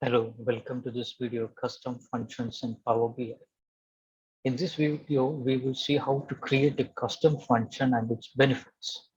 Hello, welcome to this video, Custom Functions in Power BI. In this video, we will see how to create a custom function and its benefits.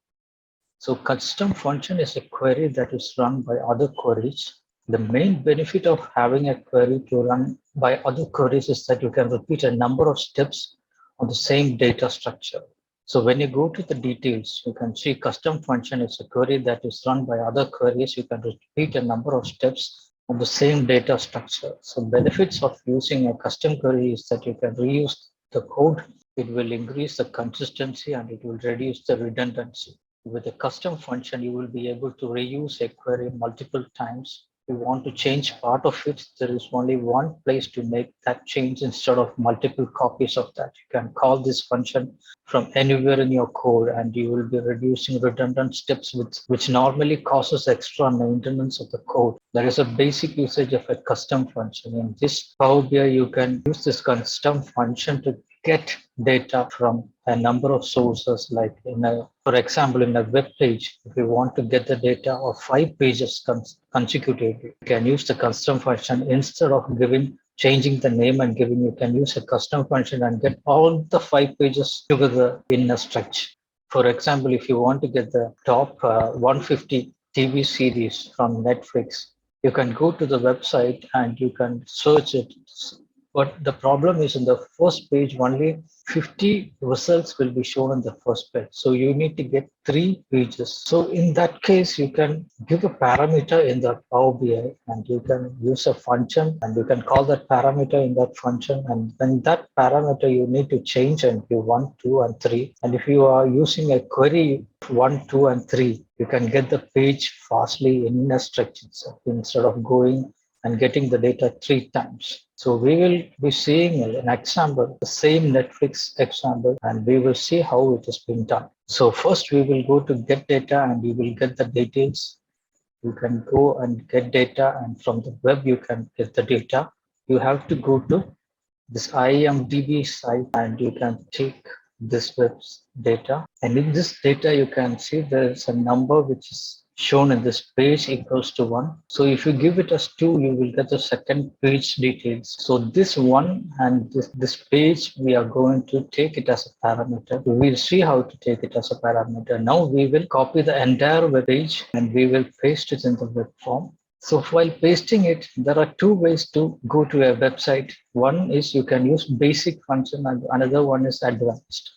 So custom function is a query that is run by other queries. The main benefit of having a query to run by other queries is that you can repeat a number of steps on the same data structure. So when you go to the details, you can see custom function is a query that is run by other queries. You can repeat a number of steps on the same data structure. So benefits of using a custom query is that you can reuse the code. It will increase the consistency and it will reduce the redundancy. With a custom function, you will be able to reuse a query multiple times. If you want to change part of it, there is only one place to make that change instead of multiple copies of that. You can call this function from anywhere in your code and you will be reducing redundant steps which normally causes extra maintenance of the code. There is a basic usage of a custom function. In this Power BI, you can use this custom function to get data from a number of sources, like for example, in a web page, if you want to get the data of 5 pages consecutively, you can use the custom function instead of changing the name and giving, you can use a custom function and get all the 5 pages together in a stretch. For example, if you want to get the top 150 TV series from Netflix, you can go to the website and you can search it. But the problem is in the first page, only 50 results will be shown in the first page. So you need to get 3 pages. So in that case, you can give a parameter in the Power BI and you can use a function and you can call that parameter in that function. And then that parameter you need to change and give 1, 2, and 3. And if you are using a query 1, 2, and 3, you can get the page fastly in a stretch itself instead of going and getting the data 3 times. So we will be seeing an example, the same Netflix example, and we will see how it is being done. So first we will go to get data and we will get the details. You can go and get data, and from the web you can get the data. You have to go to this IMDb site and you can take this web's data. And in this data, you can see there's a number which is shown in this page equals to 1. So if you give it as 2, you will get the second page details. So this 1 and this page, we are going to take it as a parameter. We'll see how to take it as a parameter. Now we will copy the entire web page and we will paste it in the web form. So while pasting it, there are 2 ways to go to a website. One is you can use basic function and another one is advanced.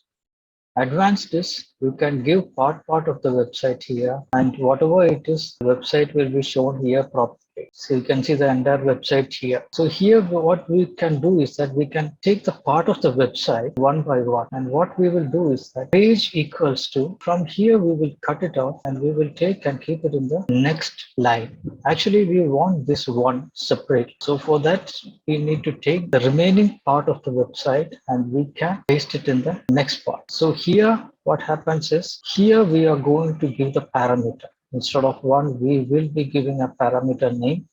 Advanced is you can give part of the website here, and whatever it is, the website will be shown here properly. So you can see the entire website here. So here what we can do is that we can take the part of the website one by one, and what we will do is that page equals to, from here we will cut it off and we will take and keep it in the next line. Actually, we want this one separate. So for that, we need to take the remaining part of the website and we can paste it in the next part. So here, what happens is, here we are going to give the parameter. Instead of 1, we will be giving a parameter name.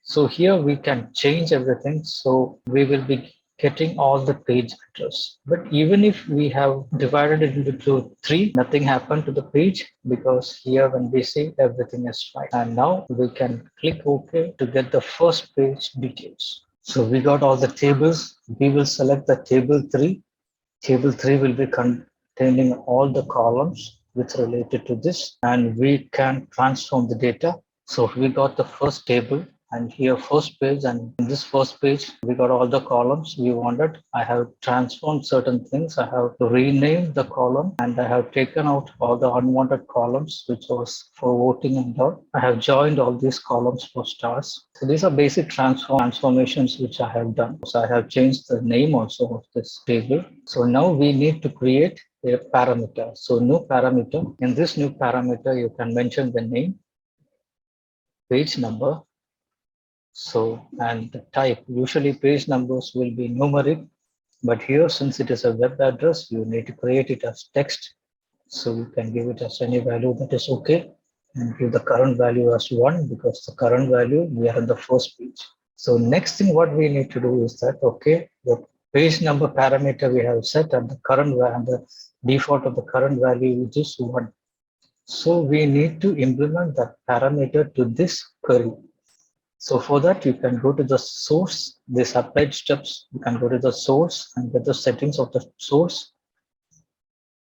So here we can change everything. So we will be getting all the page address. But even if we have divided it into 3, nothing happened to the page because here when we see everything is fine. And now we can click OK to get the first page details. So we got all the tables. We will select the table 3. Table 3 will be containing all the columns which related to this, and we can transform the data. So we got the first table and here first page, and in this first page we got all the columns we wanted. I have transformed certain things. I have renamed the column and I have taken out all the unwanted columns which was for voting and all. I have joined all these columns for stars. So these are basic transformations which I have done. So I have changed the name also of this table. So now we need to create a parameter. So new parameter. In this new parameter, you can mention the name, page number. So, and the type. Usually page numbers will be numeric, but here since it is a web address, you need to create it as text. So you can give it as any value that is okay, and give the current value as 1 because the current value we are in the first page. So next thing what we need to do is that, okay, the page number parameter we have set and the current and the default of the current value which is 1. So we need to implement that parameter to this query. So for that, you can go to the source, this applied steps, you can go to the source and get the settings of the source.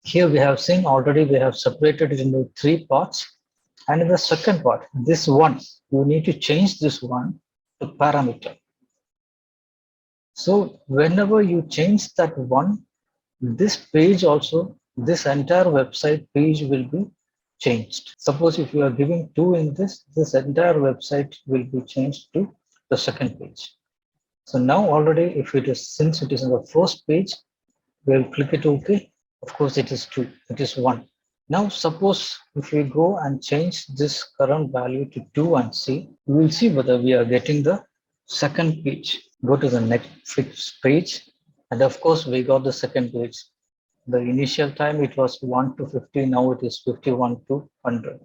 Here we have seen already, we have separated it into three parts. And in the second part, this one, you need to change this one to parameter. So whenever you change that one, this page also, this entire website page will be changed. Suppose if you are giving 2 in this entire website will be changed to the second page. So now already, if it is, since it is in the first page, we'll click it OK. Of course, it is 2, it is 1. Now, suppose if we go and change this current value to 2 and see, we will see whether we are getting the second page. Go to the next page. And of course, we got the second page. The initial time it was 1 to 50, now it is 51 to 100.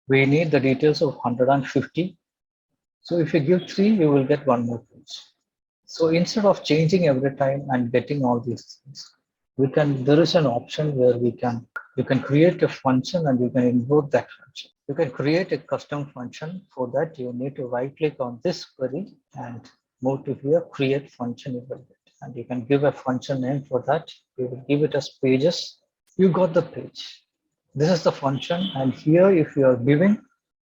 We need the details of 150. So if you give 3, you will get one more page. So instead of changing every time and getting all these things, there is an option where you can create a function and you can invoke that function. You can create a custom function. For that, you need to right click on this query and move to here, create function evaluate. And you can give a function name for that. You will give it as pages. You got the page. This is the function. And here, if you are giving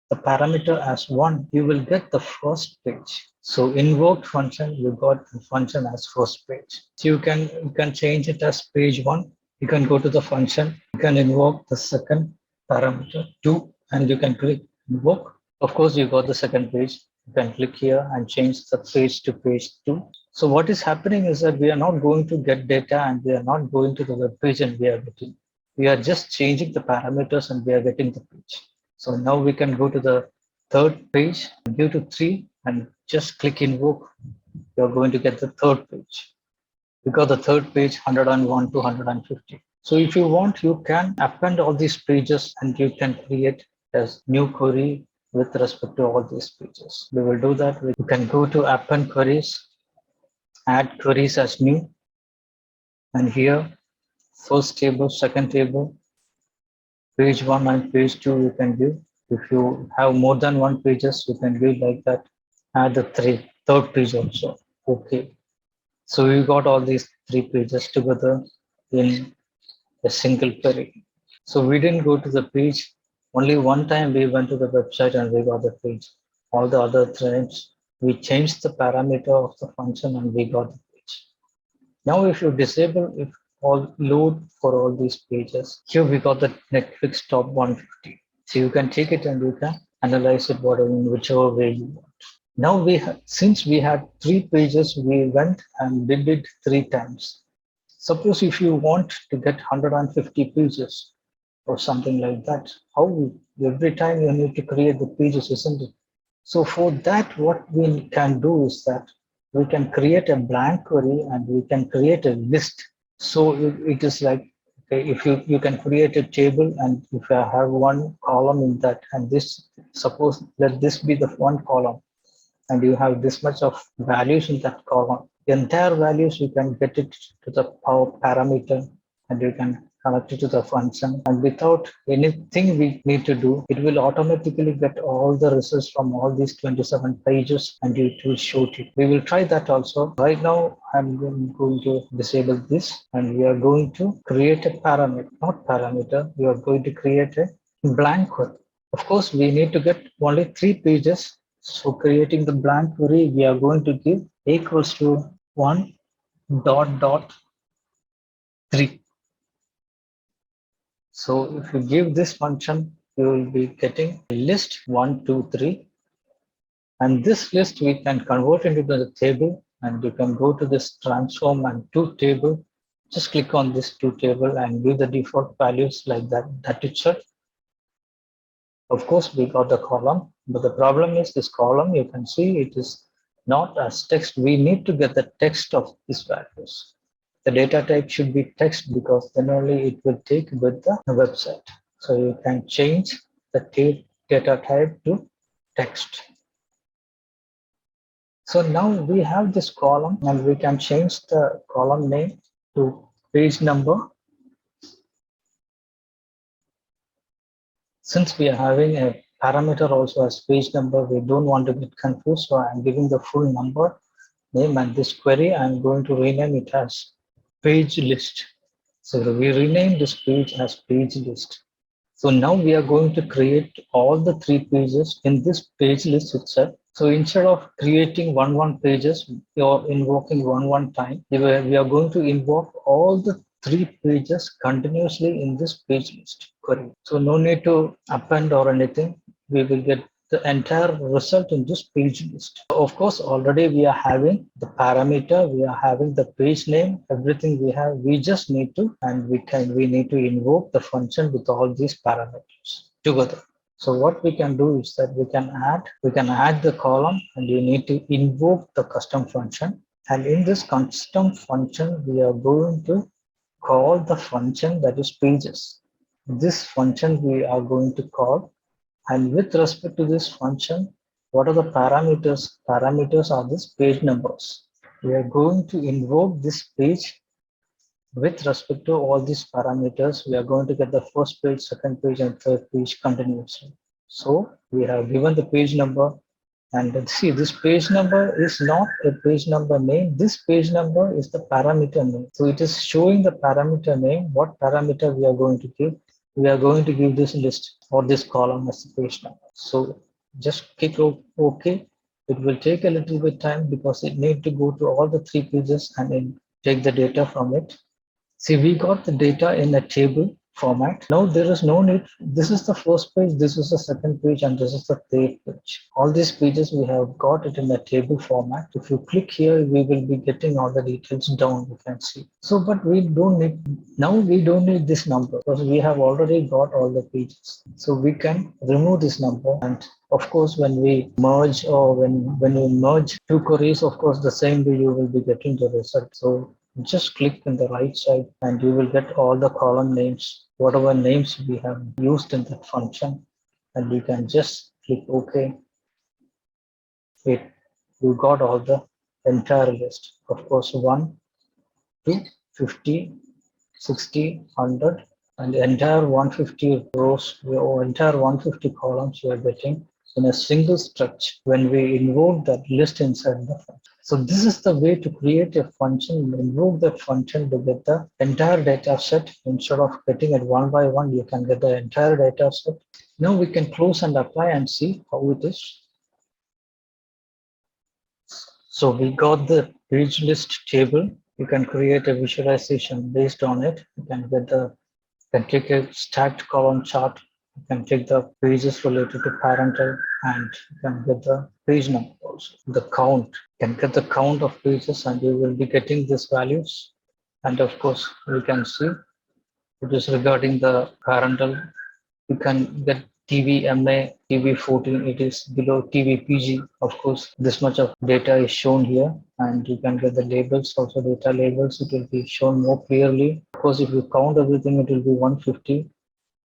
the parameter as 1, you will get the first page. So invoked function, you got the function as first page. So you can change it as page 1. You can go to the function. You can invoke the second parameter 2, and you can click invoke. Of course, you got the second page. You can click here and change the page to page 2. So what is happening is that we are not going to get data and we are not going to the web page and we are getting. We are just changing the parameters and we are getting the page. So now we can go to the third page, give to 3 and just click invoke. You're going to get the third page. You got the third page 101 to 150. So if you want, you can append all these pages and you can create a new query with respect to all these pages. We will do that. You can go to append queries, add queries as new, and here first table, second table, page 1 and page 2 you can give. If you have more than one pages, you can give like that. Add the third page also. Okay. So we got all these 3 pages together in a single query. So we didn't go to the page. Only one time we went to the website and we got the page. All the other times we changed the parameter of the function and we got the page. Now if you disable if all load for all these pages, here we got the Netflix top 150. So you can take it and you can analyze it whatever in whichever way you want. Now since we had 3 pages, we went and did it 3 times. Suppose if you want to get 150 pages or something like that, how every time you need to create the pages, isn't it? So for that, what we can do is that we can create a blank query and we can create a list. So it is like, okay, if you can create a table and if I have one column in that and this, suppose let this be the one column and you have this much of values in that column. The entire values, you can get it to the power parameter and you can connect it to the function. And without anything we need to do, it will automatically get all the results from all these 27 pages and it will show it. We will try that also. Right now, I'm going to disable this and we are going to create a parameter, not parameter. We are going to create a blank query. Of course, we need to get only 3 pages. So creating the blank query, we are going to give equals to 1 dot dot 3. So if you give this function, you will be getting a list 1, 2, 3. And this list we can convert into the table and you can go to this transform and to table. Just click on this to table and give the default values like that. That itself. Of course, we got the column, but the problem is this column, you can see it is not as text. We need to get the text of these values. The data type should be text because then only it will take with the website. So you can change the data type to text. So now we have this column and we can change the column name to page number. Since we are having a parameter also has page number. We don't want to get confused, so I'm giving the full number name, and this query I'm going to rename it as page list. So we rename this page as page list. So now we are going to create all the 3 pages in this page list itself. So instead of creating one pages or invoking one time, we are going to invoke all the 3 pages continuously in this page list query. So no need to append or anything. We will get the entire result in this page list. Of course, already we are having the parameter, we are having the page name, everything we have. We just need to, and we need to invoke the function with all these parameters together. So what we can do is that we can add the column, and you need to invoke the custom function. And in this custom function, we are going to call the function that is pages. This function we are going to call, and with respect to this function, what are the parameters? Parameters are these page numbers. We are going to invoke this page with respect to all these parameters. We are going to get the first page, second page, and third page continuously. So we have given the page number, and see, this page number is not a page number name. This page number is the parameter name. So it is showing the parameter name. What parameter we are going to give? We are going to give this list or this column as the page number. So just click OK. It will take a little bit time because it need to go to all the 3 pages and then take the data from it. See, we got the data in a table format. Now there is no need. This is the first page, this is the second page, and this is the third page. All these pages we have got it in a table format. If you click here, we will be getting all the details down, you can see. So, but we don't need this number because we have already got all the pages. So we can remove this number, and of course, when we merge or when you merge 2 queries, of course, the same way you will be getting the result. So just click in the right side and you will get all the column names, whatever names we have used in that function, and you can just click OK. You got all the entire list. Of course, 1 to 50, 60, 100, and the entire 150 rows or entire 150 columns you are getting in a single stretch when we invoke that list inside the function. So this is the way to create a function, invoke that function to get the entire data set. Instead of getting it one by one, you can get the entire data set. Now we can close and apply and see how it is. So we got the page list table. You can create a visualization based on it. You can take a stacked column chart. You can take the pages related to parental, and you can get the page number also. The count, you can get the count of pages, and you will be getting these values. And of course, we can see it is regarding the parental. You can get TV MA, TV 14, it is below TV PG. Of course, this much of data is shown here, and you can get the labels, also data labels. It will be shown more clearly. Of course, if you count everything, it will be 150.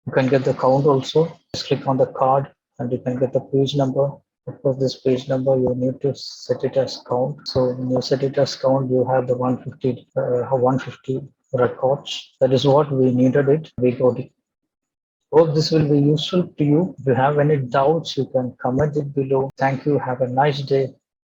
You can get the count also. Just click on the card and you can get the page number. Of course, this page number, you need to set it as count. So when you set it as count, you have the 150 records. That is what we needed it. We got it. Hope this will be useful to you. If you have any doubts, you can comment it below. Thank you. Have a nice day.